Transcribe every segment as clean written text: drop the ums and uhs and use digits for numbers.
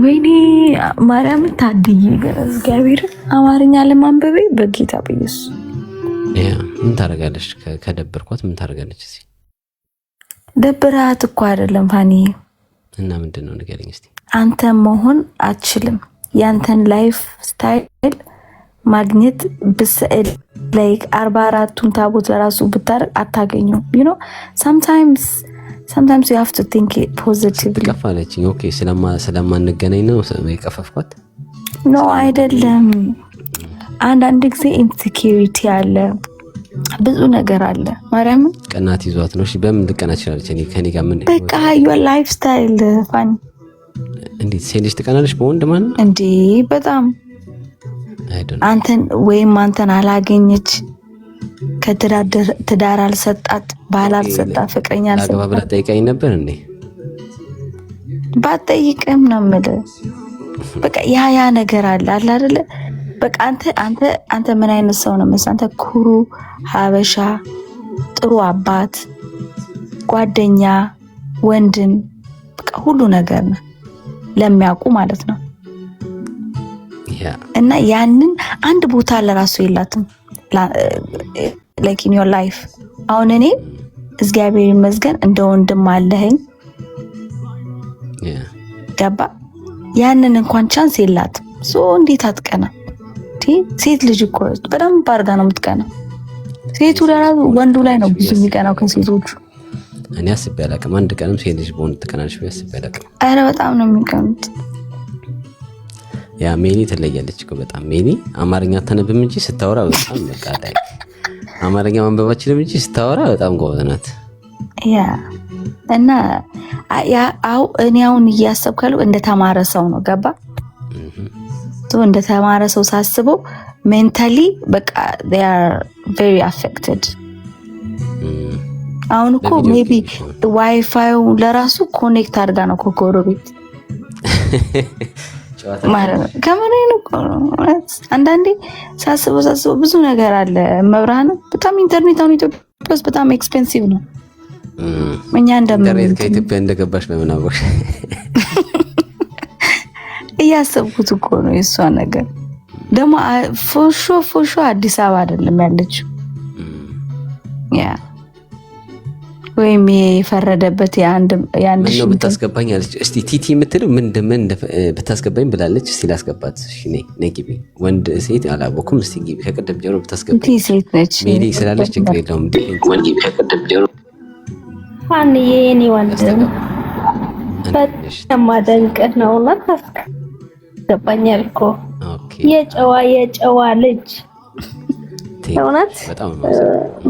ወይኔ ማርያም ታድይ እግዚአብሔር አማርኛ ለማንበቤ በጌታ በኢየሱስ ምን ታደርጋለች? ከደበርኳት ምን ታደርጋለች? እዚህ ደብራት እኮ አይደለም ፋኒ እና ምንድነው ንገረኝ እስቲ። አንተ መሆን አትችልም። ያንተን ላይፍ ስታይል ማግኘት ብስዕል ላይክ 44ቱን ታቦት ለራሱ ብታረግ አታገኘው። you know sometimes you have to think it positively. ከፋለችኝ። ኦኬ ስለማንገናኝ ነው የቀፈፍኳት? ኖ አይደለም። አንዳንድ ጊዜ ኢንሴኪዩሪቲ አለ፣ ብዙ ነገር አለ። ማርያም ቀናት ይዟት ነው። እሺ በምን ልቀና ትችላለች? እኔ ከኔ ጋር ምን በቃ your lifestyle ፋኒ። እንዴት ሴልሽ ትቀናለሽ በወንድ ማን እንዴ? በጣም አንተን ወይም አንተን አላገኘች ከትዳር አልሰጣት፣ ባል አልሰጣት፣ ፍቅረኛ አልሰጣት አገባ ብላ ጠይቃኝ ነበር እንዴ? ባጠይቅም ነው የምልህ። በቃ ያ ነገር አለ አይደለ? በቃ አንተ ምን አይነት ሰው ነው መሰለህ? አንተ ኩሩ ሀበሻ፣ ጥሩ አባት፣ ጓደኛ፣ ወንድም፣ በቃ ሁሉ ነገር ነው ለሚያውቁ ማለት ነው። እና ያንን አንድ ቦታ ለራሱ የላትም like in your life። አሁን እኔ እግዚአብሔር ይመስገን እንደ ወንድም አለኝ ገባ። ያንን እንኳን ቻንስ የላትም። እንዴት አትቀና? ሴት ልጅ እኮ በጣም ባርጋ ነው የምትቀናው። ሴቱ ለራሱ ወንዱ ላይ ነው ብዙ የሚቀናው ከሴቶቹ። እኔ አስቤ አላውቅም። አንድ ቀንም ሴት ልጅ በወንድ ትቀናለች ብዬ አስቤ አላውቅም። ኧረ በጣም ነው የሚቀኑት። ያ ሜኒ ትለያለች እኮ በጣም። ሜኒ አማርኛ አታነብም እንጂ ስታወራ በጣም በቃ ላይ አማርኛ ማንበባችንም እንጂ ስታወራ በጣም ጎበዝ ናት። ያ እና እኔ አሁን እያሰብካለሁ እንደ ተማረ ሰው ነው ገባ። እንደ ተማረ ሰው ሳስበው ሜንታሊ በቃ they are very affected። አሁን እኮ ሜቢ ዋይፋዩ ለራሱ ኮኔክት አድርጋ ነው ከጎረቤት ማለት ነው። ከምን ነው አንዳንዴ ሳስበው ብዙ ነገር አለ። መብራን በጣም ኢንተርኔት አሁን ኢትዮጵያ ውስጥ በጣም ኤክስፔንሲቭ ነው። እኛ ኢንተርኔት ከኢትዮጵያ እንደገባሽ በመናወቅ እያሰብኩት እኮ ነው የሷ ነገር። ደግሞ ፎሾ አዲስ አበባ አይደለም ያለችው። ያ ወይም የፈረደበት የአንድ ነው ብታስገባኝ አለች። እስቲ ቲቲ የምትለው ምን ብታስገባኝ ብላለች። እስቲ ላስገባት። እሺ ነይ ግቢ። ወንድ ሴት አላወኩም። እስቲ ግቢ። ከቀደም ጀምሮ ብታስገባኝ ቲቲ ሴት ነች። ሜሊ ስላለች ችግር የለውም። ወንድ ግቢ ከቀደም ጀምሮ ማን የኔ ወንድም በጣም ማደንቀህ ነው እና ታስገባኛል እኮ የጨዋ ልጅ እውነት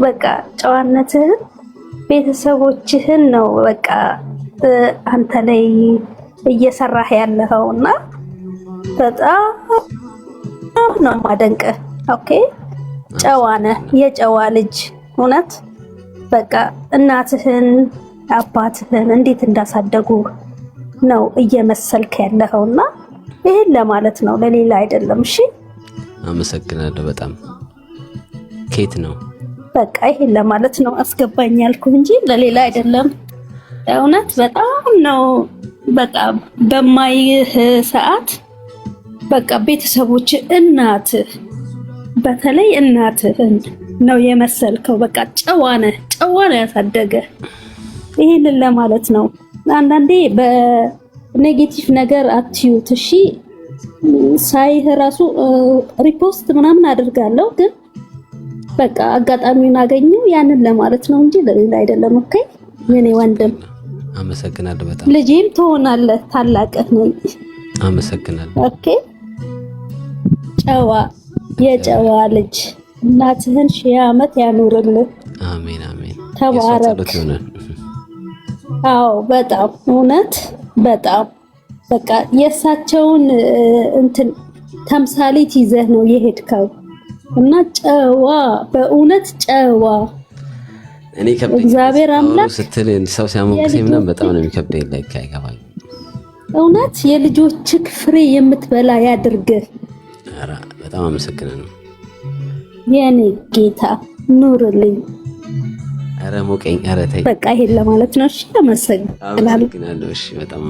በቃ ጨዋነትህን ቤተሰቦችህን ነው በቃ አንተ ላይ እየሰራህ ያለኸውና በጣም ነው ማደንቀህ። ኦኬ ጨዋ ነህ፣ የጨዋ ልጅ እውነት በቃ እናትህን አባትህን እንዴት እንዳሳደጉ ነው እየመሰልክ ያለኸውና ይሄን ለማለት ነው፣ ለሌላ አይደለም። እሺ አመሰግናለሁ በጣም። ኬት ነው በቃ ይሄን ለማለት ነው አስገባኝ ያልኩህ እንጂ ለሌላ አይደለም። እውነት በጣም ነው በቃ በማይህ ሰዓት በቃ ቤተሰቦች እናትህ በተለይ እናትህን ነው የመሰልከው። በቃ ጨዋ ነህ ያሳደገ። ይሄንን ለማለት ነው። አንዳንዴ በኔጌቲቭ ነገር አትዩት እሺ። ሳይህ ራሱ ሪፖስት ምናምን አድርጋለሁ ግን በቃ አጋጣሚውን አገኘው ያንን ለማለት ነው እንጂ ለሌላ አይደለም። ኦኬ የኔ ወንድም አመሰግናለሁ በጣም። ልጄም ትሆናለህ፣ ታላቅህ ነኝ። አመሰግናለሁ። ኦኬ የጨዋ ልጅ እናትህን 1000 ዓመት ያኑርልህ። አሜን አሜን። ተባረክ። አዎ በጣም እውነት በጣም በቃ የእሳቸውን እንትን ተምሳሌት ይዘህ ነው የሄድከው እና ጨዋ በእውነት ጨዋ። እኔ እግዚአብሔር አምላክ ስትል ሰው ሲያሞግሰኝ ምናምን በጣም ነው የሚከብደኝ። ላይክ አይገባኝ። እውነት የልጆችህ ፍሬ የምትበላ ያድርግህ። ኧረ በጣም አመሰግናለሁ የኔ ጌታ ኑርልኝ። ኧረ ሞቀኝ። ኧረ ተይ በቃ ይሄን ለማለት ነው። እሺ አመሰግናለሁ። እሺ በጣም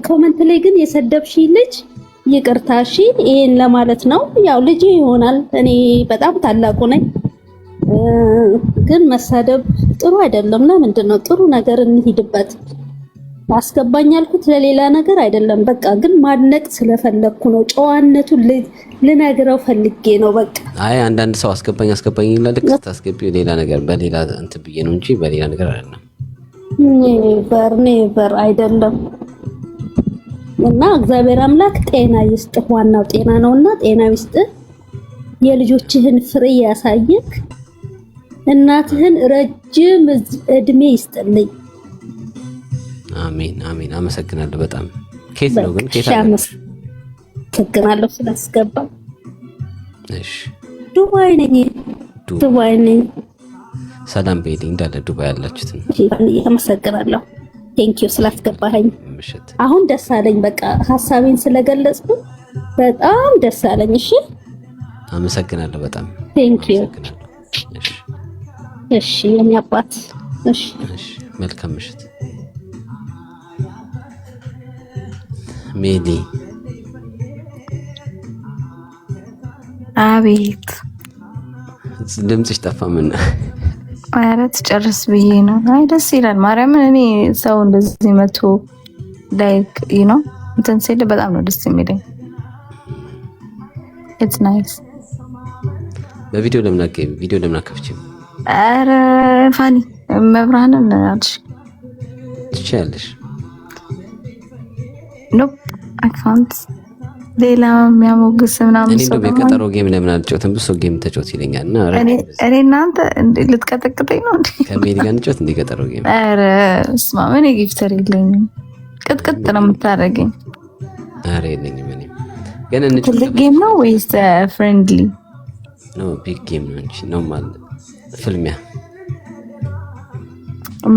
ኮመንት ላይ ግን የሰደብሽኝ ልጅ ይቅርታ። እሺ ይሄን ለማለት ነው። ያው ልጅ ይሆናል። እኔ በጣም ታላቁ ነኝ። ግን መሳደብ ጥሩ አይደለም። ለምንድን ነው? ጥሩ ነገር እንሂድበት። አስገባኝ ያልኩት ለሌላ ነገር አይደለም። በቃ ግን ማድነቅ ስለፈለኩ ነው። ጨዋነቱን ልነግረው ፈልጌ ነው። በቃ አይ አንዳንድ ሰው አስገባኝ ይላል። ልክ ስታስገቢው ሌላ ነገር በሌላ እንትን ብዬ ነው እንጂ በሌላ ነገር አይደለም። ኔቨር አይደለም። እና እግዚአብሔር አምላክ ጤና ይስጥህ። ዋናው ጤና ነውና ጤና ይስጥህ። የልጆችህን ፍሬ ያሳይክ። እናትህን ረጅም እድሜ ይስጥልኝ። አሜን አሜን። አመሰግናለሁ በጣም። ኬት ነው ግን ኬት አመሰግናለሁ ስላስገባ። እሺ ዱባይ ነኝ። ሰላም በይልኝ እንዳለ ዱባይ ያላችሁት ነው። አመሰግናለሁ። ቴንኪው ስላስገባኸኝ። አሁን ደስ አለኝ። በቃ ሐሳቤን ስለገለጽኩ በጣም ደስ አለኝ። እሺ አመሰግናለሁ በጣም ቴንኪው። እሺ የኔ አባት። እሺ መልካም ምሽት ሜሊ። አቤት ድምፅሽ ጠፋ። ምን ኧረ ትጨርስ ብዬ ነው። አይ ደስ ይላል። ማርያምን እኔ ሰው እንደዚህ መቶ ላይክ እንትን ሲል በጣም ነው ደስ የሚለኝ። ኢትስ ናይስ። በቪዲዮ ለምን አከፍቺም? ኧረ ፋኒ መብራንን አልሽ ትችያለሽ። ኖፕ አይ ካንት። ሌላ የሚያሞግስ ምናምን እኔ እንደው የቀጠሮ ጌም ለምን አልጫወትም? ብዙ ጌም ተጫወት ይለኛል እና እኔ እናንተ ልትቀጠቅጠኝ ነው እንዴ? ከሜሊ ጋር እንጫወት እንደ ቀጠሮ ጌም። ኧረ እስማ እኔ ጊፍተር የለኝም። ቅጥቅጥ ነው የምታደርገኝ። ኧረ የለኝም እኔ ግን እንጫወት። ትልቅ ጌም ነው ወይስ ፍሬንድሊ ነው? ቢግ ጌም ነው እንጂ ነው ማለት ፍልሚያ።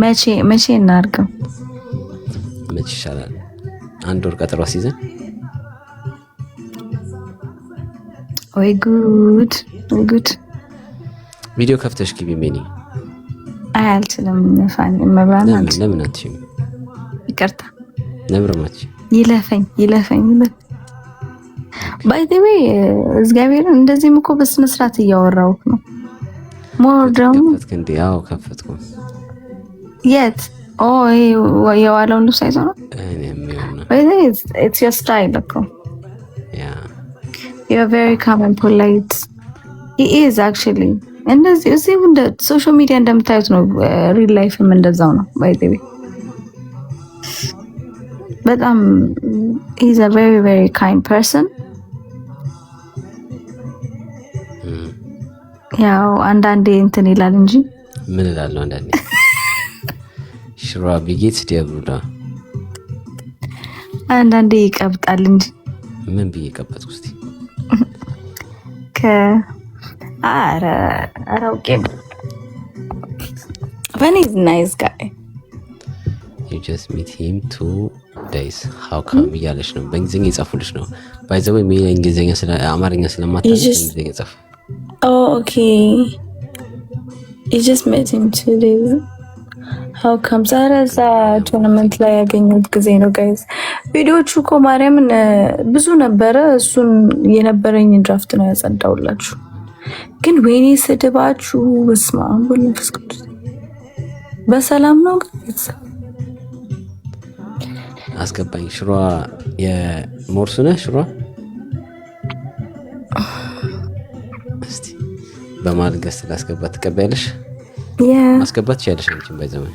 መቼ እናድርገው? መቼ ይሻላል? አንድ ወር ቀጠሮ ሲይዘን ወይ ጉድ ቪዲዮ ከፍተሽ ግቢ ሜኒ። አይ አልችልም ፋኒ መብራን ለምን አትችይም? ይቅርታ ነብረማች ይለፈኝ ባይ ዘ ዌይ እግዚአብሔርን እንደዚህም እኮ በስነ ስርዓት እያወራሁት ነው። ሞር ደግሞ ከፈትኩ የት የዋለውን ልብስ አይቶ ነው። It's your style እኮ። You're very calm and polite. He is actually. እንደዚህ እዚህ እንደ ሶሻል ሚዲያ እንደምታዩት ነው። ሪል ላይፍም እንደዛው ነው። ባይ ዘ ዌይ በጣም he's a very very kind person. ያው አንዳንዴ እንትን ይላል እንጂ ምን እላለሁ አንዳንዴ ሽራ ቢጌት ዲያብሉዳ አንዳንዴ ይቀብጣል እንጂ ምን ብዬ ቀበጥኩ? እስቲ okay. When he's a nice guy. You just meet him 2 days. How come እያለች ነው። በእንግሊዝኛ የጻፉልሽ ነው። ባይ ዘ ወይ እንግሊዝኛ አማርኛ ስለማታውቅ እንግሊዝኛ ጻፉ። Oh, okay. You just met him 2 days. How come? ዛሬ ቶርናመንት ላይ ያገኙት ጊዜ ነው ጋይስ። ቪዲዮቹ እኮ ማርያምን ብዙ ነበረ። እሱን የነበረኝ ድራፍት ነው ያጸዳውላችሁ። ግን ወይኔ ስድባችሁ በስመ አብ ወወልድ ወመንፈስ ቅዱስ። በሰላም ነው ጋይስ? አስገባኝ። ሽሯ የሞርስ ነህ? ሽሯ እስቲ በማልገስ ላስገባት ትቀበያለሽ? ማስገባት ትችያለሽ አንቺም ባይዘመን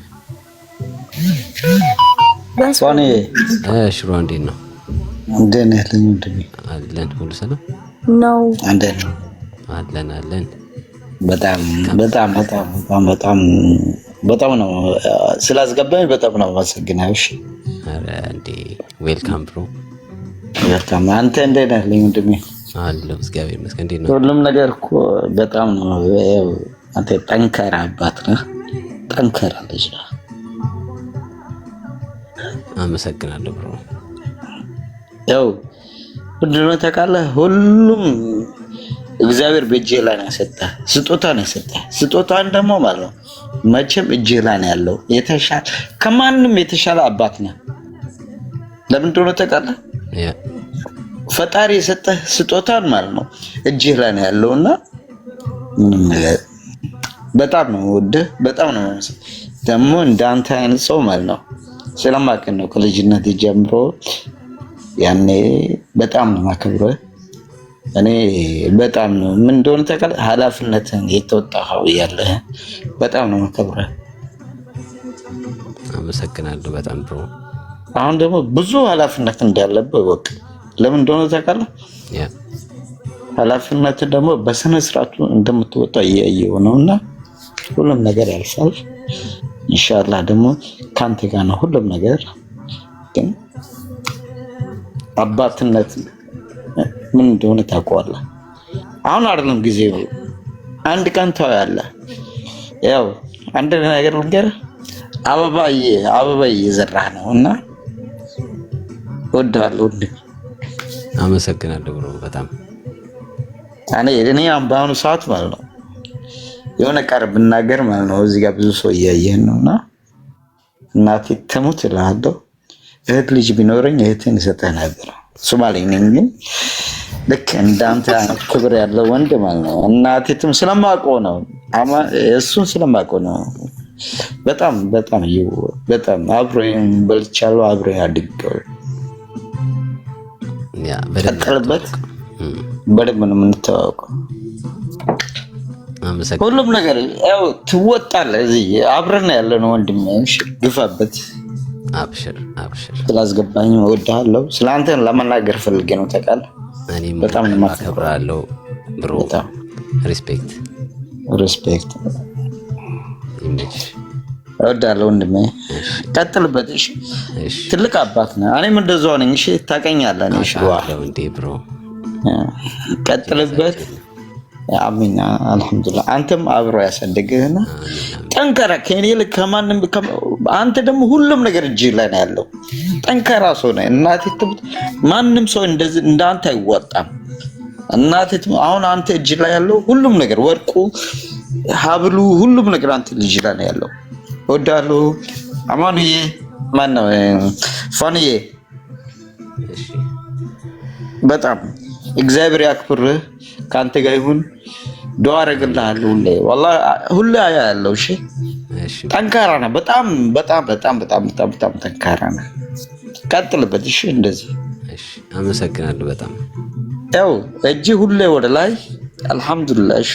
ባስዋኔ ሽሮ እንዴት ነው? እንደኔ ያለኝ እንደኔ አለን ሁሉ ሰላም ነው። እንደኔ አለን በጣም ነው ስላስገባኝ በጣም ነው ማሰግናው። እሺ አረ እንዴ ዌልካም ብሮ ዌልካም። አንተ እንደኔ ያለኝ እንደኔ አለው እግዚአብሔር ይመስገን። እንዴት ነው ሁሉም ነገር እኮ በጣም ነው። አንተ ጠንካራ አባት ነህ፣ ጠንካራ ልጅ ነህ። አመሰግናለሁ ብሮ። ያው ምንድነው ታውቃለህ፣ ሁሉም እግዚአብሔር በእጄ ላይ ነው የሰጠህ፣ ስጦታ ነው የሰጠህ። ስጦታን ደግሞ ማለት ነው መቼም እጅህ ላይ ነው ያለው። የተሻለ ከማንም የተሻለ አባት ነህ። ለምን እንደሆነ ታውቃለህ? ፈጣሪ የሰጠህ ስጦታን ማለት ነው እጅህ ላይ ነው ያለውና በጣም ነው ወደህ በጣም ነው ደግሞ እንዳንተ አይነት ሰው ማለት ነው ስለማውቅ ነው ከልጅነት ጀምሮ ያኔ በጣም ነው ማከብረው። እኔ በጣም ነው ምን እንደሆነ ታውቃለህ? ኃላፊነትን የተወጣኸው ያለ በጣም ነው ማከብረው። አመሰግናለሁ በጣም ብሮ። አሁን ደግሞ ብዙ ኃላፊነት እንዳለብህ ወቅ ለምን እንደሆነ ታውቃለህ? ኃላፊነት ደግሞ በስነ ስርዓቱ እንደምትወጣ እያየሁ ነውና ሁሉም ነገር ያልፋል። ኢንሻአላህ ደግሞ ካንተ ጋር ነው ሁሉም ነገር። ግን አባትነት ምን እንደሆነ ታውቀዋለህ። አሁን አይደለም ጊዜው፣ አንድ ቀን ታያለህ። ያው አንድ ነገር ልንገርህ፣ አበባ እየዘራህ ነውና እወድሃለሁ። አመሰግናለሁ ብሮ በጣም እኔ በአሁኑ ሰዓት ማለት ነው የሆነ ቃል ብናገር ማለት ነው እዚህ ጋር ብዙ ሰው እያየህን ነውና እናቴ ትሙት እልሃለሁ። እህት ልጅ ቢኖረኝ እህትን እሰጥህ ነበር። ሶማሌ ነኝ ግን ልክ እንዳንተ ክብር ያለው ወንድ ማለት ነው እናቴ ትም ስለማውቀው ነው እሱን ስለማውቀው ነው። በጣም በጣም በጣም አብሮኝ በልቻለሁ፣ አብሮኝ አድጌው። ቀጥልበት። በደንብ ነው የምንተዋወቀው። ሁሉም ነገር ያው ትወጣለህ። እዚህ አብረን ያለነው ወንድሜ። ግፋበት። አብሽር አብሽር። ስላስገባኝ እወድሃለሁ። ስለአንተ ለመናገር ፈልጌ ነው ታውቃለህ። እኔም በጣም አከብርሃለሁ ብሮ። ሪስፔክት ሪስፔክት። ይመችሽ። እወድሃለሁ ወንድሜ። ቀጥልበት። እሺ ትልቅ አባት ነህ። እኔም እንደዛው ነኝ። እሺ ታውቀኛለህ። እሺ ዋው እንዴ ብሮ ቀጥልበት። አሚን አልሐምዱሊላህ። አንተም አብሮ ያሳደግህና ጠንከራ ከኔ ልክ ከማንም አንተ ደግሞ ሁሉም ነገር እጅ ላይ ነው ያለው። ጠንከራ ሰው ነህ። እናቴ ማንም ሰው እንደዚህ እንዳንተ አይወጣም። እናቴ አሁን አንተ እጅ ላይ ያለው ሁሉም ነገር ወርቁ፣ ሀብሉ፣ ሁሉም ነገር አንተ ልጅ ላይ ነው ያለው። እወዳለሁ አማኑዬ። ማነው ፋንዬ? በጣም እግዚአብሔር ያክብርህ፣ ካንተ ጋር ይሁን። ዱአ አደርግልሃለሁ ሁሌ ወላሂ ሁሌ አያለሁ። እሺ ጠንካራ ነህ። በጣም በጣም በጣም በጣም በጣም በጣም ጠንካራ ነህ። ቀጥልበት። እሺ እንደዚህ። እሺ አመሰግናለሁ በጣም። ያው እጅ ሁሌ ወደ ላይ አልሐምዱሊላህ። እሺ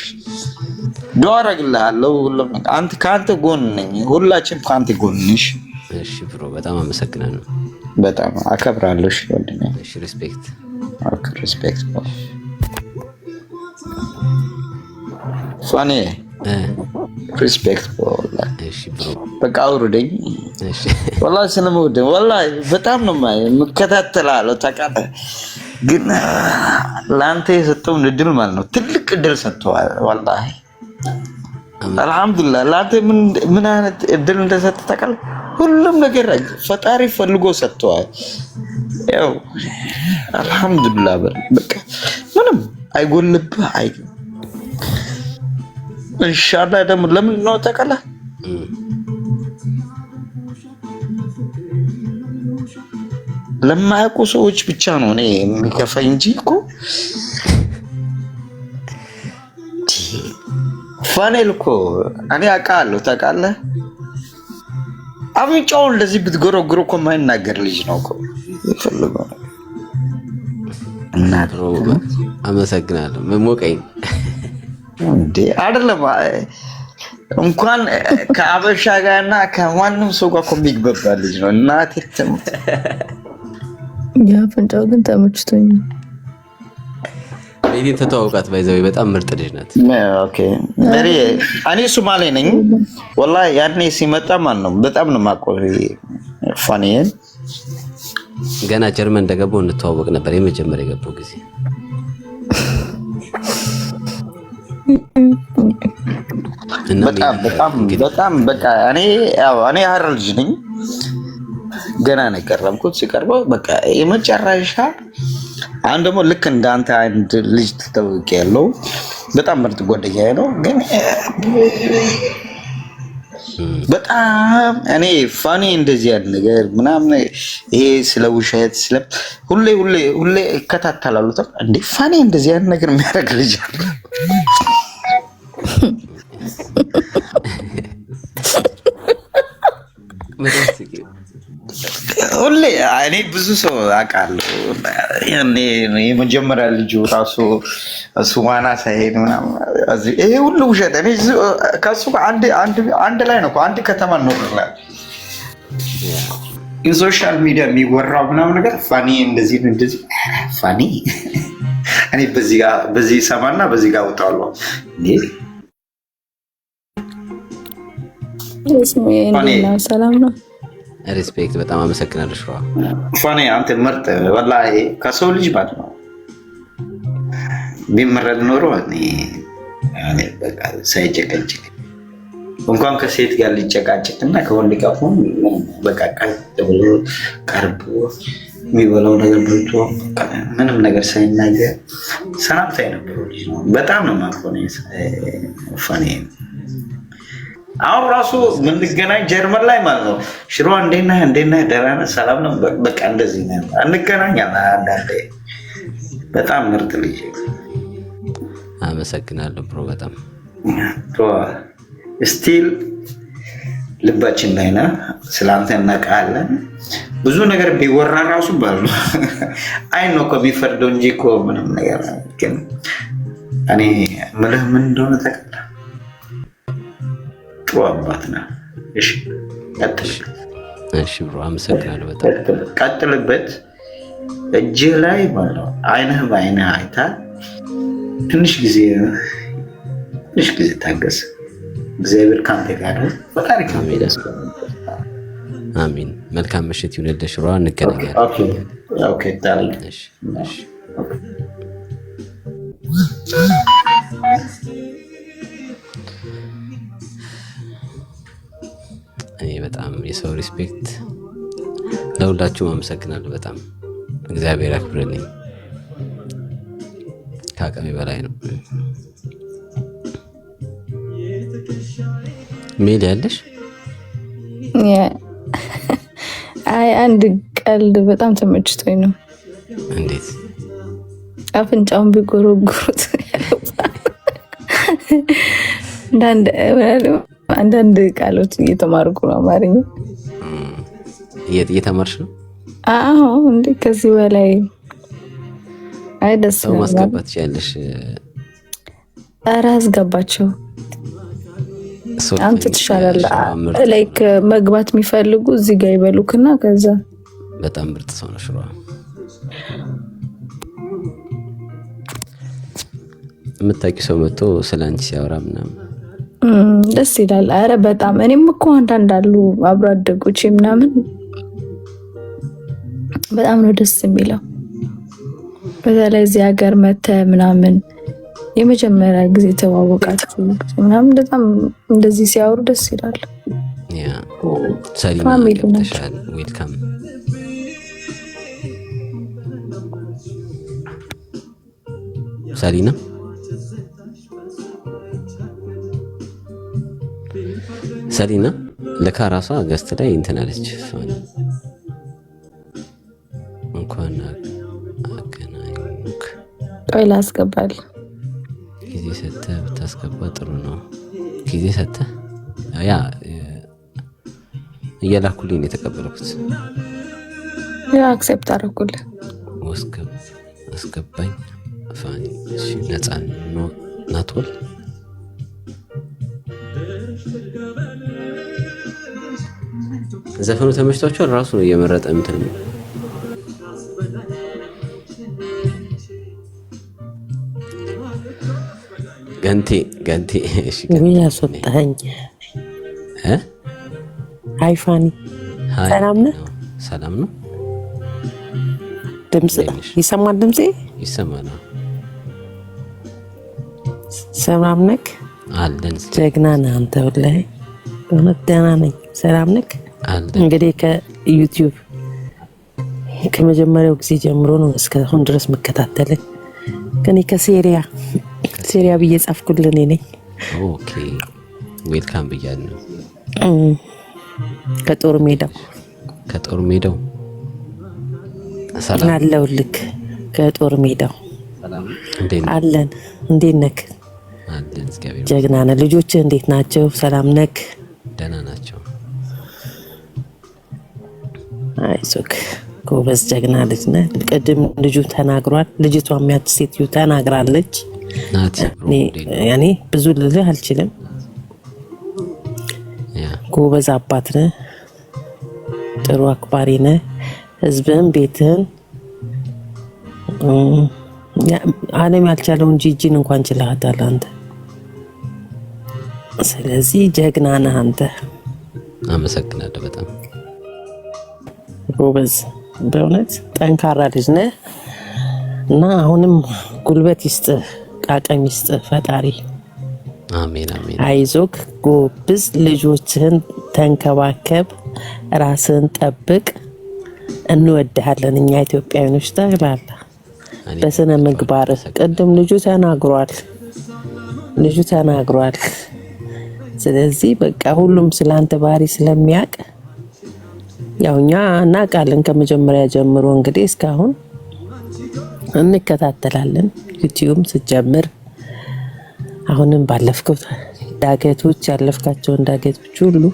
ዱአ አደርግልሃለሁ። ሁሉም አንተ ካንተ ጎን ነኝ። ሁላችንም ካንተ ጎን ነሽ። እሺ ብሮ በጣም አመሰግናለሁ። በጣም አከብራለሁ። እሺ ወንድሜ። እሺ ሪስፔክት። ኦኬ ሪስፔክት። ፋኒ ሪስፔክት ወላሂ። እሺ ብሮ በቃ አውርደኝ። እሺ ወላሂ ስለምወደኝ ወላሂ በጣም ነው የምከታተልሃለሁ ታውቃለህ። ግን ለአንተ የሰጠውን እድል ማለት ነው ትልቅ እድል ሰጥተዋል ወላሂ። አልሐምዱሊላህ ለአንተ ምን አይነት እድል እንደሰጠ ታውቃለህ። ሁሉም ነገር ፈጣሪ ፈልጎ ሰጥተዋል። ያው አልሐምዱሊላህ በቃ ምንም አይጎልብህ አይ ኢንሻአላህ። ደግሞ ለምን ነው ታውቃለህ? ለማያውቁ ሰዎች ብቻ ነው እኔ የሚከፋኝ እንጂ እኮ ፋኔል እኮ እኔ አውቃለሁ ታውቃለህ። አፍንጫውን እንደዚህ ብትጎረጉሩ እኮ የማይናገር ልጅ ነው እኮ ይፈልገው እና አመሰግናለሁ። መሞቀኝ እንዴ አይደለም እንኳን ከአበሻ ጋርና ከማንም ሰው ጋር እኮ የሚግባባ ልጅ ነው። እናቴ ትምት የአፍንጫው ግን ተመችቶኛል። እኔን ተተዋውቃት ባይዘው በጣም ምርጥ ልጅ ናት። ኦኬ መሪ እኔ ሶማሌ ነኝ ወላሂ። ያኔ ሲመጣ ማን ነው በጣም ነው የማውቀው ፋኒን። ገና ጀርመን እንደገባው እንተዋወቅ ነበር የመጀመሪያ የገባው ጊዜ። በጣም በጣም በጣም በቃ እኔ ሀረር ልጅ ነኝ። ገና ነው የቀረብኩት። ሲቀርበው በቃ የመጨረሻ አሁን ደግሞ ልክ እንዳንተ አንድ ልጅ ተተውቄ ያለው በጣም ምርጥ ጓደኛዬ ነው። ግን በጣም እኔ ፋኒ እንደዚህ ያለ ነገር ምናምን ይሄ ስለ ውሸት ስለ ሁሌ ይከታተላሉ። እንዴ ፋኒ እንደዚህ ያለ ነገር የሚያደርግ ልጅ አለ? ሁሌ እኔ ብዙ ሰው አውቃለሁ። የመጀመሪያ ልጁ ራሱ እሱ ዋና ሳይሄድ ምናምን ይሄ ሁሉ ውሸት። እኔ ከሱ አንድ ላይ ነው አንድ ከተማ እንኖርላለን። የሶሻል ሚዲያ የሚወራው ምናምን ነገር ፋኒ እንደዚህ ፋኒ እኔ በዚህ ሰማና በዚህ ጋር ወጣዋለሁ። ሰላም ነው። ሪስፔክት በጣም አመሰግናለሁ። ሸዋ ፋኒ አንተ ምርጥ ወላሂ ከሰው ልጅ ባድ ነው ቢመረጥ ኖሮ በቃ ሳይጨቀጭቅ እንኳን ከሴት ጋር ሊጨቃጭቅ እና ከወንድ ጋር ሆኖ በቃ ቀጥ ብሎ ቀርቦ የሚበላው ነገር ብልቶ ምንም ነገር ሳይናገር ሰላምታ የነበረው ልጅ ነው። በጣም ነው ማኮኔ ፋኒ። አሁን ራሱ ምንገናኝ ጀርመን ላይ ማለት ነው። ሽሮ እንዴት ነህ ደህና ነህ ሰላም ነው በቃ እንደዚህ ነው እንገናኛለን አንዳንዴ። በጣም ምርጥ ልጅ። አመሰግናለሁ ብሮ በጣም ስቲል ልባችን ላይ ነህ። ስለአንተ እናውቃለን። ብዙ ነገር ቢወራ ራሱ ባሉ አይ ነው እኮ የሚፈርደው እንጂ እኮ ምንም ነገር ግን እኔ ምልህ ምን እንደሆነ ታውቃለህ? ጥሩ አባት ነህ። እሺ ቀጥልበት። እሺ ብሮ አመሰግናለሁ በጣም ቀጥልበት። እጅህ ላይ ማለት ነው አይንህ በአይንህ አይታ ትንሽ ጊዜ ታገስ። እግዚአብሔር ካንተ ጋር ነው። ፈጣሪ አሚን። መልካም ምሽት ይሁንልሽ። ሯ እንገናኛለን። ኦኬ ታዲያ እሺ እኔ በጣም የሰው ሪስፔክት ለሁላችሁም አመሰግናለሁ። በጣም እግዚአብሔር ያክብርልኝ። ከአቅሜ በላይ ነው። ሜል ያለሽ አይ አንድ ቀልድ በጣም ተመችቶኝ ነው። እንዴት አፍንጫውን ቢጎረጉሩት አንዳንድ ቃሎች እየተማርኩ ነው አማርኛ። እየተማርሽ ነው? አዎ እንዴ ከዚህ በላይ አይ ደስ ሰው ማስገባት ያለሽ? ኧረ አስገባቸው። አንተ ትሻላለህ። ላይክ መግባት የሚፈልጉ እዚህ ጋር ይበሉክና ከዛ በጣም ምርጥ ሰው ነሽ። የምታውቂው ሰው መጥቶ ስለ አንቺ ሲያወራ ምናምን ደስ ይላል። አረ በጣም እኔም እኮ አንዳንድ አሉ አብሮ አደጎቼ ምናምን በጣም ነው ደስ የሚለው። በተለይ እዚህ ሀገር መተህ ምናምን የመጀመሪያ ጊዜ ተዋወቃችሁ ምናምን በጣም እንደዚህ ሲያወሩ ደስ ይላል። ያ ሰሊማ ገብተሻል። ዌልካም። ሰሊና ለካ ራሷ ገስት ላይ እንትን አለች። እንኳን አገናኙክ። ቆይ ላስገባል። ጊዜ ሰተህ ብታስገባ ጥሩ ነው። ጊዜ ሰተህ ያ እየላኩልኝ ነው የተቀበልኩት። ያ አክሴፕት አደረኩልህ። አስገባኝ ፋኒ። እሺ ነፃ ነው ናቶል። ዘፈኑ ተመችቷቸዋል። ራሱ ነው እየመረጠ እንትን ነው። ገንቴ እሺ ወይ ያስወጣኝ ሃይ ፋኒ ሰላም ነህ? ሰላም ነው። ድምጽ ይሰማል? ድምጼ ይሰማል? ሰላም ነህ? አለን። ጀግና ነህ አንተ። ወላሂ እውነት ደህና ነኝ። ሰላም ነህ? እንግዲህ ከዩቲዩብ ከመጀመሪያው ጊዜ ጀምሮ ነው እስካሁን ድረስ መከታተልህ። ግን ከሴሪያ ብዬ ጻፍኩልህ እኔ ነኝ። ኦኬ ዌልካም ብያለሁ። ከጦር ሜዳው ሰላም አለሁልህ። ከጦር ሜዳው አለን። እንዴት ነህ? አለን እግዚአብሔር ጀግና ነህ። ልጆችህ እንዴት ናቸው? ሰላም ነህ? ደህና ናቸው። አይዞህ ጎበዝ ጀግና ልጅ ነህ። ቅድም ልጁ ተናግሯል። ልጅቷም ያት ሴትዮ ተናግራለች። እኔ ብዙ ልልህ አልችልም። ጎበዝ አባት ነህ። ጥሩ አክባሪ ነህ። ህዝብህን፣ ቤትህን ዓለም ያልቻለውን ጂጂን እንኳን ችለሃታል አንተ። ስለዚህ ጀግና ነህ አንተ። አመሰግናለሁ በጣም ጎበዝ፣ በእውነት ጠንካራ ልጅ ነህ እና አሁንም ጉልበት ይስጥህ፣ ቃቀም ይስጥህ ፈጣሪ። አሜን አሜን። አይዞክ፣ ጎብዝ፣ ልጆችህን ተንከባከብ፣ ራስህን ጠብቅ። እንወድሃለን እኛ ኢትዮጵያውያኖች ጠቅላላ በስነ ምግባር። ቅድም ልጁ ተናግሯል። ስለዚህ በቃ ሁሉም ስላንተ ባህሪ ስለሚያውቅ ያው እኛ እናውቃለን ከመጀመሪያ ጀምሮ እንግዲህ እስካሁን እንከታተላለን። ዩቲዩብ ስትጀምር አሁንም ባለፍከው ዳገቶች ያለፍካቸውን ዳገቶች ሁሉ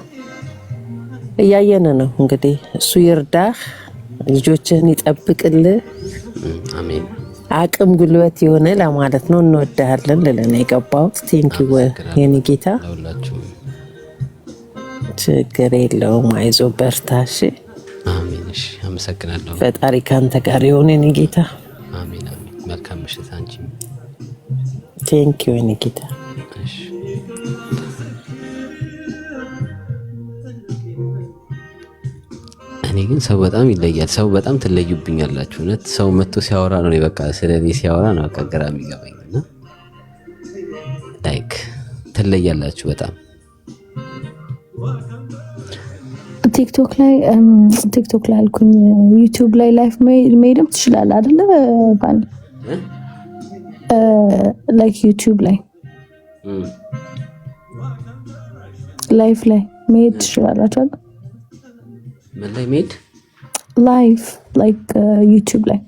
እያየን ነው። እንግዲህ እሱ ይርዳህ፣ ልጆችህን ይጠብቅልህ፣ አሜን። አቅም ጉልበት የሆነ ለማለት ነው። እንወድሃለን ልለን የገባሁት። ቴንኪው የኔ ጌታ። ችግር የለውም። አይዞ በርታ። እሺ አሜን። እሺ አመሰግናለሁ። ፈጣሪ ካንተ ጋር ይሁን የኔ ጌታ። አሜን አሜን። መልካም ምሽት አንቺ። ቴንኪው የኔ ጌታ። እሺ እኔ ግን ሰው በጣም ይለያል። ሰው በጣም ትለዩብኛላችሁ። እውነት ሰው መጥቶ ሲያወራ ነው በቃ ስለኔ ሲያወራ ነው በቃ ግራ የሚገባኝና ላይክ ትለያላችሁ በጣም። ቲክቶክ ላይ አልኩኝ ዩቲዩብ ላይ ላይፍ መሄድም ትችላለህ አይደለ? ባን ላይክ ዩቲዩብ ላይ ላይፍ ላይ መሄድ ትችላላችሁ አይደል? ምን ላይ መሄድ? ላይፍ ላይክ ዩቲዩብ ላይ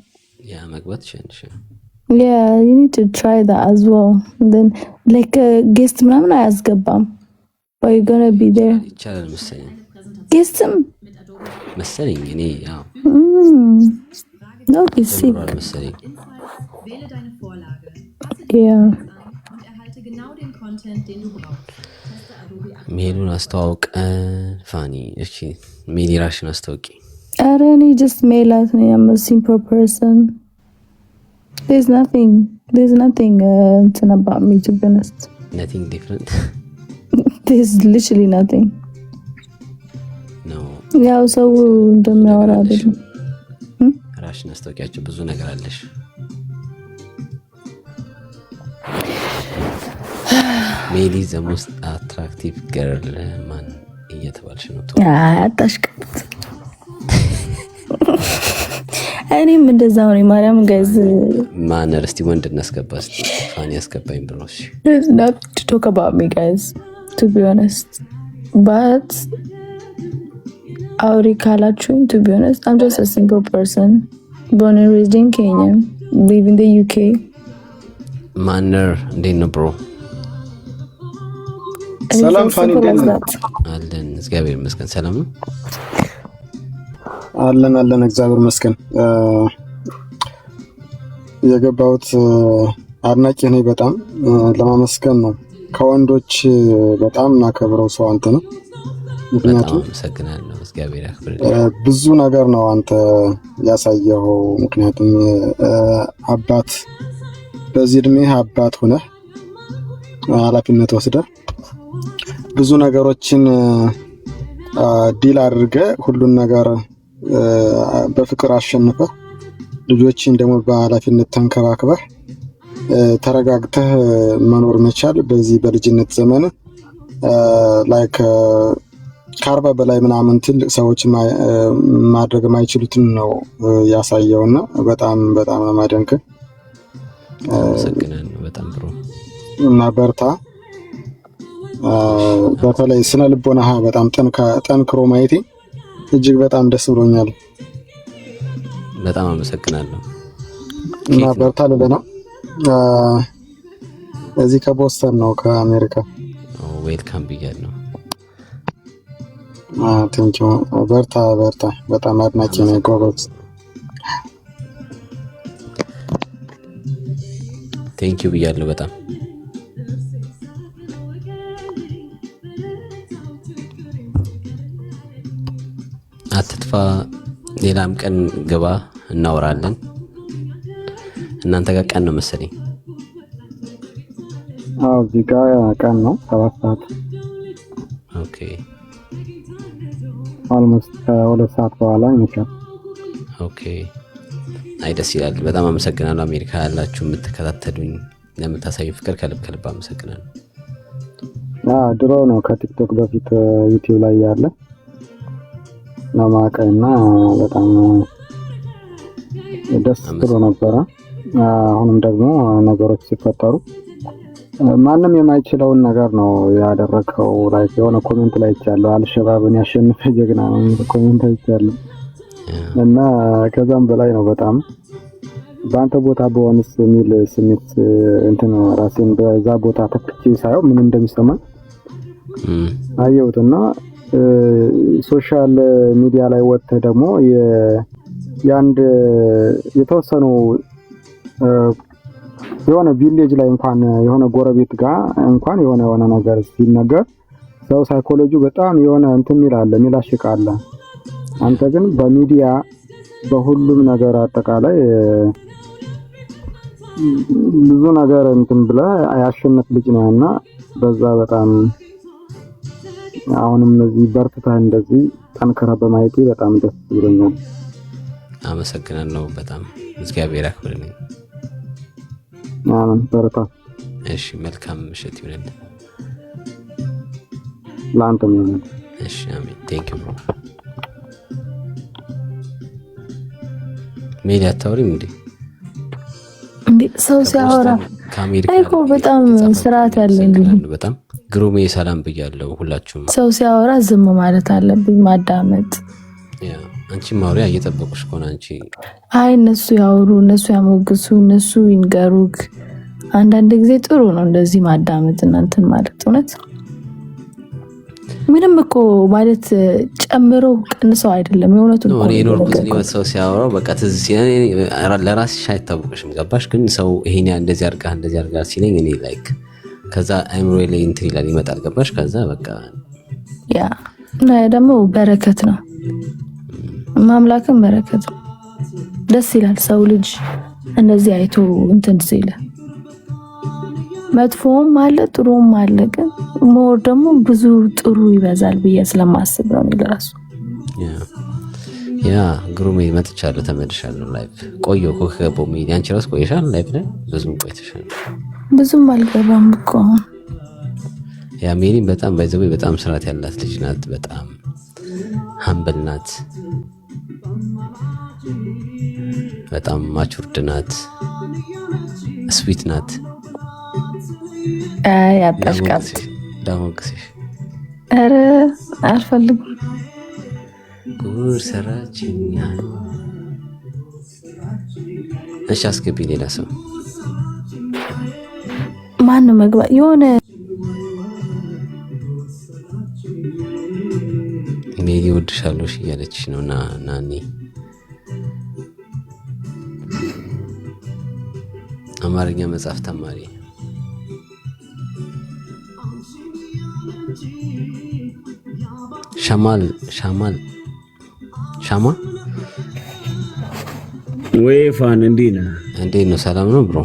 ያ መግባት ሸንሽ Yeah, you need to try that as well. And then like guest ምናምን አያስገባም. But you're gonna be there. ይቻላል መሰለኝ። Guestም መሰለኝ እኔ ያው no it's sick. መሰለኝ። Wähle deine Vorlage. Yeah. Und erhalte genau den Content, den du brauchst. Teste Adobe ሜሉን አስተዋውቀን ፋኒ። እሺ ሜሊ ራሽን አስተዋውቂ። ኧረ እኔ just ሜላት ነኝ. I'm a simple person. There's nothing about me, to be honest. Nothing different. There's literally nothing. No. ያው ሰው እንደሚያወራ አይደለም። ራሽን አስተዋውቂያቸው ብዙ ነገር አለሽ። ሜሊ the most attractive girl ማን እየተባልሽ ነው? አታሽቀጥ። እኔም እንደዛው ነኝ። ማርያም ጋይዝ ማነር እስቲ ወንድ እናስገባ እስቲ ፋኒ ያስገባኝ ብሎ እሺ። There's not to talk about me guys, to be honest. But አውሪ ካላችሁኝ to be honest, I'm just a single person born and raised in Kenya, live in the UK. ማነር እንዴት ነው ብሮ? ሰላም ፋኒ እንዴት ነህ? አለን እግዚአብሔር ይመስገን። ሰላም ነው አለን እግዚአብሔር ይመስገን። የገባሁት አድናቂ ነኝ። በጣም ለማመስገን ነው። ከወንዶች በጣም ናከብረው ሰው አንተ ነው። ምክንያቱም አመሰግናለሁ። እግዚአብሔር ያክብርልኝ። ብዙ ነገር ነው አንተ ያሳየው። ምክንያቱም አባት በዚህ እድሜህ አባት ሆነህ ኃላፊነት ወስደህ ብዙ ነገሮችን ዲል አድርገህ ሁሉን ነገር በፍቅር አሸንፈህ ልጆችን ደግሞ በኃላፊነት ተንከባክበህ ተረጋግተህ መኖር መቻል በዚህ በልጅነት ዘመን ላይክ ከአርባ በላይ ምናምን ትልቅ ሰዎች ማድረግ የማይችሉትን ነው ያሳየውና በጣም ነው ማደንከው። አመሰግናለሁ በጣም ብሮ እና በርታ። በተለይ ስነ ልቦና በጣም ጠንክሮ ማየቴ እጅግ በጣም ደስ ብሎኛል። በጣም አመሰግናለሁ እና በርታ ልልህ ነው። እዚህ ከቦስተን ነው ከአሜሪካ። ዌልካም ብያለሁ። ቴንኪው። በርታ በጣም አድናቂ ነኝ ጎበዝ። ቴንኪው ብያለሁ በጣም አትጥፋ። ሌላም ቀን ግባ እናወራለን። እናንተ ጋር ቀን ነው መሰለኝ። እዚህ ጋር ቀን ነው 7 ሰዓት። ኦኬ ኦልሞስት 2 ሰዓት በኋላ ይመሻል። ኦኬ አይ ደስ ይላል። በጣም አመሰግናለሁ። አሜሪካ ያላችሁ የምትከታተሉኝ ለምታሳዩ ፍቅር ከልብ አመሰግናለሁ። ድሮ ነው ከቲክቶክ በፊት ዩቲዩብ ላይ ያለ ለማቀና በጣም ደስ ብሎ ነበረ። አሁንም ደግሞ ነገሮች ሲፈጠሩ ማንም የማይችለውን ነገር ነው ያደረከው። ላይ የሆነ ኮሜንት ላይ ይቻላል አልሸባብን ያሸነፈ ጀግና ነው ኮሜንት ይቻላል። እና ከዛም በላይ ነው በጣም በአንተ ቦታ በሆንስ የሚል ስሜት እንትን ራሴን በዛ ቦታ ተክቼ ሳይሆን ምን እንደሚሰማኝ አየሁትና ሶሻል ሚዲያ ላይ ወጥተ ደግሞ የአንድ የተወሰኑ የሆነ ቪሌጅ ላይ እንኳን የሆነ ጎረቤት ጋር እንኳን የሆነ ነገር ሲነገር ሰው ሳይኮሎጂ በጣም የሆነ እንትን ሚላሽቃለ። አንተ ግን በሚዲያ በሁሉም ነገር አጠቃላይ ብዙ ነገር እንትን ብለ ያሸነፍ ልጅ ነህና በዛ በጣም አሁንም እዚህ በርትተህ እንደዚህ ጠንክረህ በማየቴ በጣም ደስ ብሎኛል። አመሰግናለሁ በጣም እግዚአብሔር ያክብርልኝ። አሜን። በርታ። እሺ መልካም ምሽት ይሁንልህ። ላንተም ይሁን። እሺ አሜን። ቴንክ ዩ። ሜዲ አታውሪም እንዴ? ሰው ሲያወራ አይኮ በጣም ስርዓት ያለኝ በጣም ግሩሜ ሰላም ብያለሁ ሁላችሁም። ሰው ሲያወራ ዝም ማለት አለብኝ ማዳመጥ። አንቺ ማውሪያ እየጠበቁሽ ከሆነ አንቺ አይ እነሱ ያወሩ፣ እነሱ ያሞግሱ፣ እነሱ ይንገሩክ። አንዳንድ ጊዜ ጥሩ ነው እንደዚህ ማዳመጥ እናንተን ማለት እውነት ምንም እኮ ማለት ጨምረው ቀንሰው አይደለም። የሆነቱን ነው እኔ ኖርኩት ነው ሰው ሲያወራው በቃ ትዝ ሲለኝ ለራስሽ አይታወቅሽም። ገባሽ? ግን ሰው ይሄኛ እንደዚህ አርጋ ሲለኝ እኔ ላይክ ከዛ አይምሮዬ ላይ እንትን ይላል ይመጣል። ገባሽ? ከዛ በቃ ያ ደግሞ በረከት ነው ማምላክም በረከት ነው። ደስ ይላል ሰው ልጅ እንደዚህ አይቶ እንትን ሲል መጥፎም አለ ጥሩም አለ። ግን ሞር ደግሞ ብዙ ጥሩ ይበዛል ብዬ ስለማስብ ነው ለራሱ። ያ ግሩሜ መጥቻለሁ፣ ተመልሻለሁ። ላይቭ ቆየሁ እኮ ከገባሁ ሚዲያ። አንቺ ራስ ቆይሻል ላይቭ ላይ? ብዙም ቆይተሻል። ብዙም አልገባም እኮ። ያ ሜሪ በጣም ባይዘው በጣም ስርዓት ያላት ልጅ ናት። በጣም ሀምብል ናት። በጣም ማቹርድ ናት። ስዊት ናት። አይ አጣሽቃት ዳሞክሲሽ አረ አልፈልግም። ጉር ሰራችኛ። እሺ አስገቢ ሌላ ሰው ማን ነው መግባ? የሆነ ሜሪ ወድሻለሁ እያለችሽ ነው። ናኒ አማርኛ መጽሐፍ ተማሪ ሻማ ወይ ፋን እንዴት ነህ? እንዴት ነው? ሰላም ነው ብሮ?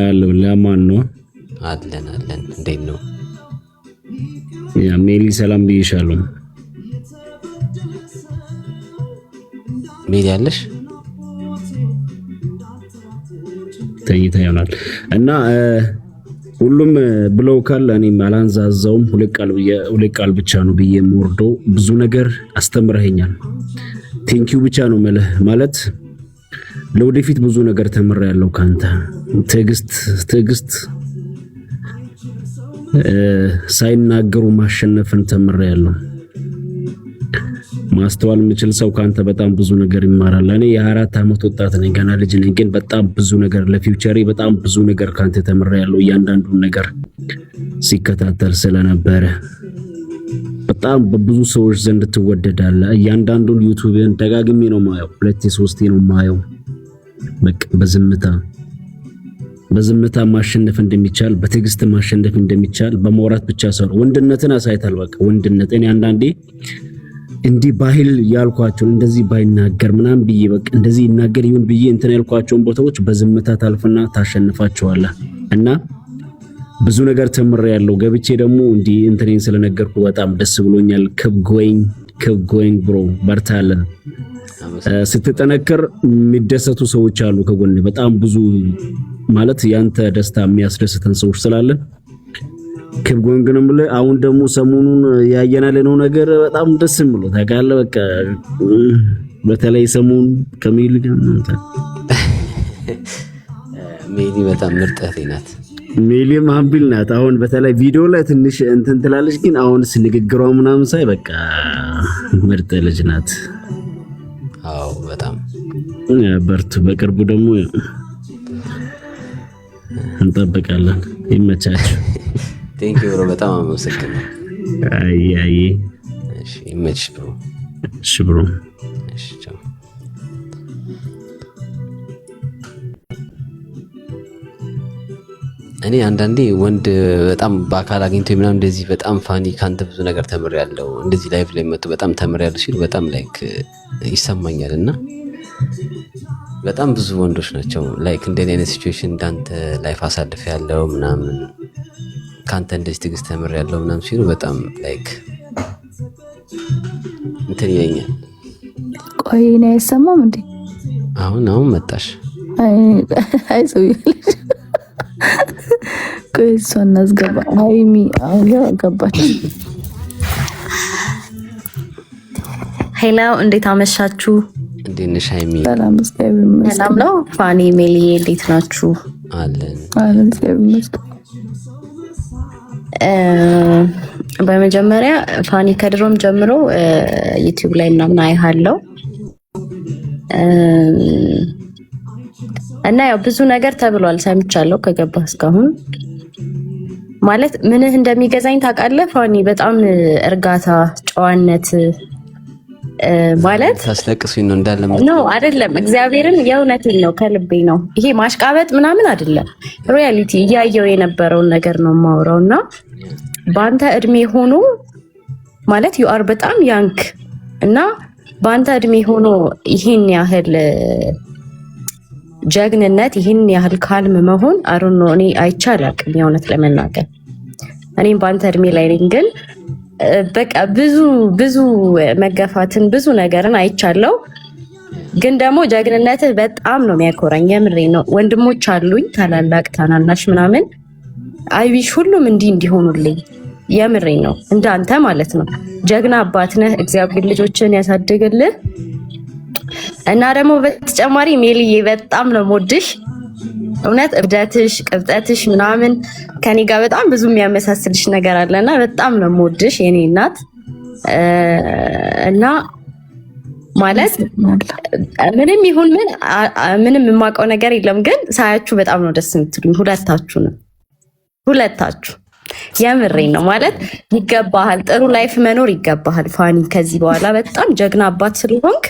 አለው ለማን ነው? አለን እንዴት ነው? ያ ሜሊ ሰላም ብዬሻለሁ። ሜሊ ያለሽ ተይታ ይሆናል እና ሁሉም ብለው ካለ እኔም አላንዛዛውም። ሁለት ቃል ብቻ ነው ብዬ የምወርደው። ብዙ ነገር አስተምረኸኛል። ቴንኪው ብቻ ነው ማለት ለወደፊት ብዙ ነገር ተምሬያለሁ ካንተ። ትዕግስት ሳይናገሩ ማሸነፍን ተምሬያለሁ። ማስተዋል የምችል ሰው ካንተ በጣም ብዙ ነገር ይማራል። እኔ የ24 ዓመት ወጣት ነኝ፣ ገና ልጅ ነኝ፣ ግን በጣም ብዙ ነገር ለፊውቸሪ በጣም ብዙ ነገር ካንተ ተምሬያለሁ። እያንዳንዱን ነገር ሲከታተል ስለነበረ በጣም በብዙ ሰዎች ዘንድ ትወደዳለህ። እያንዳንዱን ዩቲዩብን ደጋግሜ ነው ማየው፣ 2-3 ነው ማየው። በቃ በዝምታ ማሸነፍ እንደሚቻል፣ በትዕግስት ማሸነፍ እንደሚቻል በመውራት ብቻ ሳይሆን ወንድነትን አሳይታል። በቃ ወንድነት እኔ አንዳንዴ እንዲህ ባህል ያልኳቸው እንደዚህ ባይናገር ምናምን ብዬ በቃ እንደዚህ ይናገር ይሁን ብዬ እንትን ያልኳቸውን ቦታዎች በዝምታ ታልፍና ታሸንፋቸዋለህ። እና ብዙ ነገር ተምሬያለሁ። ገብቼ ደግሞ እንዲህ እንትኔን ስለነገርኩ በጣም ደስ ብሎኛል። keep going bro፣ በርታለን። ስትጠነክር የሚደሰቱ ሰዎች አሉ ከጎን፣ በጣም ብዙ ማለት ያንተ ደስታ የሚያስደስተን ሰዎች ስላለን keep going ነው ብለህ። አሁን ደግሞ ሰሞኑን ያየናለነው ነገር በጣም ደስ ብሎ ታውቃለህ። በቃ በተለይ ሰሞኑን ከሜሊ ጋር ሜሊ በጣም ምርጥ እህቴ ናት። ሜሊ ማምቢል ናት። አሁን በተለይ ቪዲዮ ላይ ትንሽ እንትን ትላለች፣ ግን አሁንስ ንግግሯ ምናምን ሳይ በቃ ምርጥ ልጅ ናት። አዎ በጣም በርቱ። በቅርቡ ደግሞ እንጠብቃለን። ይመቻችሁ። ቴንክ ዩ ብሮ፣ በጣም አመሰግናለሁ። አይ እሺ ይመችሽ ብሮ። እሺ ብሮ፣ እሺ ቻው። እኔ አንዳንዴ ወንድ በጣም በአካል አግኝቶ ምናምን እንደዚህ በጣም ፋኒ ካንተ ብዙ ነገር ተምሬያለሁ፣ እንደዚህ ላይፍ ላይ መጥቶ በጣም ተምሬያለሁ ሲሉ በጣም ላይክ ይሰማኛል። እና በጣም ብዙ ወንዶች ናቸው ላይክ እንደኔ አይነት ሲቹዌሽን እንዳንተ ላይፍ አሳልፍ ያለው ምናምን ካንተ እንደዚህ ትዕግስት ተምሬያለሁ ምናምን ሲሉ በጣም ላይክ እንትን ይለኛል። ቆይ እኔ አይሰማም እንዴ? አሁን መጣሽ? አይ ሰው ቆይ እሷን እናስገባ። ሃይሚ አሁን ገባች። ሄሎ እንዴት አመሻችሁ? እንዴት ነሽ ሃይሚ? ሰላም ነው። ፋኒ ሜሊ እንዴት ናችሁ? አለን። በመጀመሪያ ፋኒ ከድሮም ጀምሮ ዩቲዩብ ላይ ምናምን አይሃለው እና ያው ብዙ ነገር ተብሏል ሰምቻለሁ ከገባህ እስካሁን። ማለት ምንህ እንደሚገዛኝ ታውቃለህ ፋኒ? በጣም እርጋታ፣ ጨዋነት ማለት ታስለቅሱኝ ነው እንዳለ ነው አይደለም። እግዚአብሔርን የእውነቴን ነው ከልቤ ነው። ይሄ ማሽቃበጥ ምናምን አይደለም። ሪያሊቲ እያየው የነበረውን ነገር ነው የማወራው። እና በአንተ እድሜ ሆኖ ማለት ዩ አር በጣም ያንክ እና በአንተ እድሜ ሆኖ ይሄን ያህል ጀግንነት፣ ይሄን ያህል ካልም መሆን አሩን ነው እኔ አይቻል አቅም የእውነት ለመናገር እኔም በአንተ እድሜ ላይ ነኝ። ግን በቃ ብዙ መገፋትን ብዙ ነገርን አይቻለው። ግን ደግሞ ጀግንነትህ በጣም ነው የሚያኮራኝ። የምሬ ነው። ወንድሞች አሉኝ ታላላቅ ታናናሽ ምናምን አይዊሽ ሁሉም እንዲሆኑልኝ የምሬ ነው። እንዳንተ ማለት ነው። ጀግና አባት ነህ። እግዚአብሔር ልጆችን ያሳድግልህ። እና ደግሞ በተጨማሪ ሜሊዬ በጣም ነው የምወድሽ። እውነት እብደትሽ፣ ቅብጠትሽ ምናምን ከኔ ጋር በጣም ብዙ የሚያመሳስልሽ ነገር አለና በጣም ነው የምወድሽ የኔ እናት። እና ማለት ምንም ይሁን ምንም የማውቀው ነገር የለም። ግን ሳያችሁ በጣም ነው ደስ የምትሉኝ ሁለታችሁ። የምሬ ነው ማለት ይገባሃል። ጥሩ ላይፍ መኖር ይገባሃል ፋኒ። ከዚህ በኋላ በጣም ጀግና አባት ስለሆንክ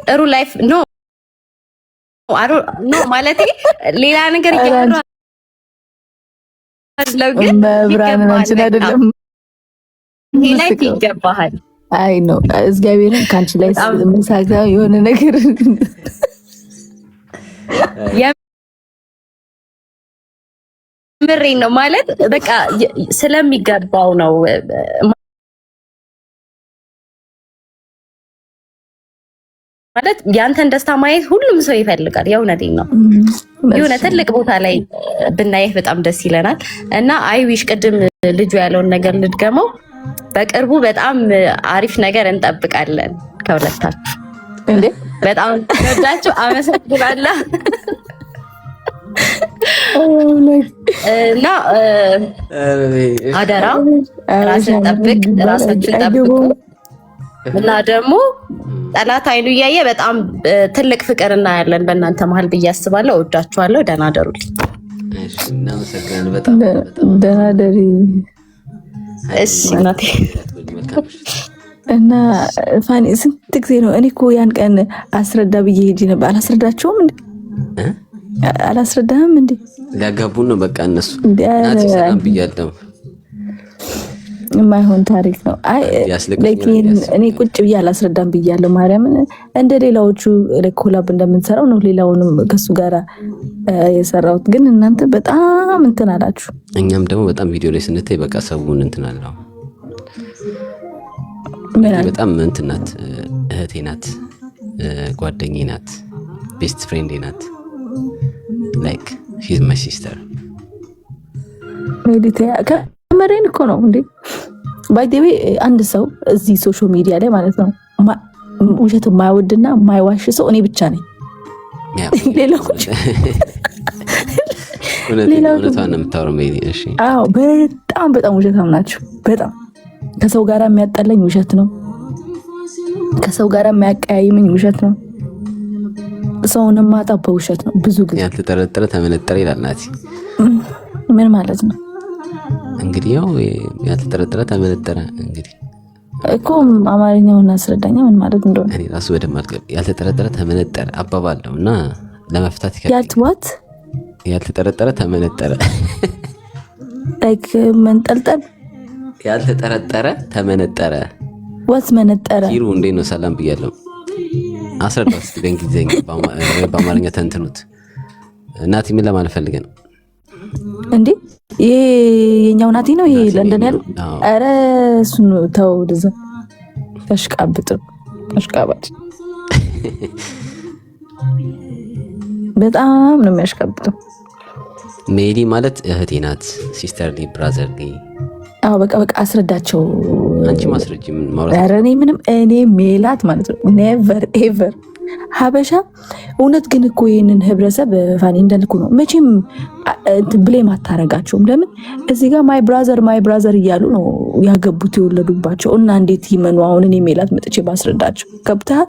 ጥሩ ላይፍ ኖ ማለት ሌላ ነገር ይገባል። ግን መብራናችን አይደለም ይሄ ላይፍ ይገባሃል። አይ ነው እግዚአብሔርን ካንቺ ላይ ስለምሳጋ የሆነ ነገር ምሬ ነው ማለት በቃ ስለሚገባው ነው። ማለት ያንተን ደስታ ማየት ሁሉም ሰው ይፈልጋል። የእውነቴን ነው። የሆነ ትልቅ ቦታ ላይ ብናየህ በጣም ደስ ይለናል። እና አይዊሽ ቅድም ልጁ ያለውን ነገር ልድገመው። በቅርቡ በጣም አሪፍ ነገር እንጠብቃለን ከሁለታችሁ። እንዴ በጣም ተወዳችሁ። አመሰግናለሁ። እና አደራ ራስን ጠብቅ፣ ራሳችሁን ጠብቁ። እና ደግሞ ጠላት አይኑ እያየ በጣም ትልቅ ፍቅር እናያለን በእናንተ መሀል ብዬ አስባለሁ። እወዳችኋለሁ። ደህና ደሩልኝ። እሺ፣ እናመሰግናለን። በጣም ደህና ደሪ። እሺ እናቴ። እና ፋኒ ስንት ጊዜ ነው? እኔ እኮ ያን ቀን አስረዳ ብዬ ሄጄ ነበር። አላስረዳቸውም እንዴ? አላስረዳህም እንዴ? ሊያጋቡን ነው በቃ እነሱ። ናቲ ሰላም ብያለሁ። የማይሆን ታሪክ ነው። አይ እኔ ቁጭ ብዬ አላስረዳም ብያለሁ። ማርያምን እንደ ሌላዎቹ ኮላብ እንደምንሰራው ነው ሌላውንም ከሱ ጋር የሰራሁት። ግን እናንተ በጣም እንትን አላችሁ። እኛም ደግሞ በጣም ቪዲዮ ላይ ስንታይ በቃ ሰውን እንትን አለው። በጣም እንትን ናት፣ እህቴ ናት፣ ጓደኛዬ ናት፣ ቤስት ፍሬንዴ ናት። ላይክ ሺዝ ማይ ሲስተር። ከመሬን እኮ ነው እንዴ ባይ ዘ ዌይ አንድ ሰው እዚህ ሶሻል ሚዲያ ላይ ማለት ነው ውሸት የማይወድና የማይዋሽ ሰው እኔ ብቻ ነኝ። ሌላዎች እውነቷን ነው የምታወራው። እሺ አዎ፣ በጣም ውሸታም ናቸው። በጣም ከሰው ጋር የሚያጣላኝ ውሸት ነው። ከሰው ጋር የሚያቀያይመኝ ውሸት ነው። ሰውን ማጣ በውሸት ነው። ብዙ ጊዜ ያልተጠረጠረ ተመነጠረ ይላል ናቲ። ምን ማለት ነው እንግዲህ? ያው ያልተጠረጠረ ተመነጠረ እንግዲህ እኮ አማርኛውን አስረዳኛ ምን ማለት እንደሆነ። እኔ ራሱ በደንብ አልገባኝም። ያልተጠረጠረ ተመነጠረ አባባል ነው እና ለመፍታት ይከብዳል። ያልተጠረጠረ ተመነጠረ ላይክ መንጠልጠል። ያልተጠረጠረ ተመነጠረ ወት መነጠረ። ሂሩ እንዴት ነው? ሰላም ብያለሁ። አስረዳው እስኪ በእንግሊዝኛ በአማርኛ ተንትኑት። ናቲ ምን ለማለት ፈልገህ ነው እንዴ? ይሄ የኛው ናቲ ነው። ይሄ ለንደን ያለው። አረ እሱን ተው። ደዛ ተሽቃብጥ አሽቃባጭ በጣም ነው የሚያሽቃብጠው። ሜሊ ማለት እህቴ ናት፣ ሲስተር ሊ፣ ብራዘር ሊ። አዎ በቃ አስረዳቸው። አንቺ ማስረጂ ምን ማውራት? አረ እኔ ሜላት ማለት ነው ኔቨር ኤቨር ሀበሻ። እውነት ግን እኮ ይህንን ህብረተሰብ ፋኒ እንደልኩ ነው መቼም ብሌም አታረጋቸውም። ለምን እዚህ ጋር ማይ ብራዘር እያሉ ነው ያገቡት የወለዱባቸው። እና እንዴት ይመኑ? አሁን እኔ ሜላት መጥቼ ባስረዳቸው ገብተሃል?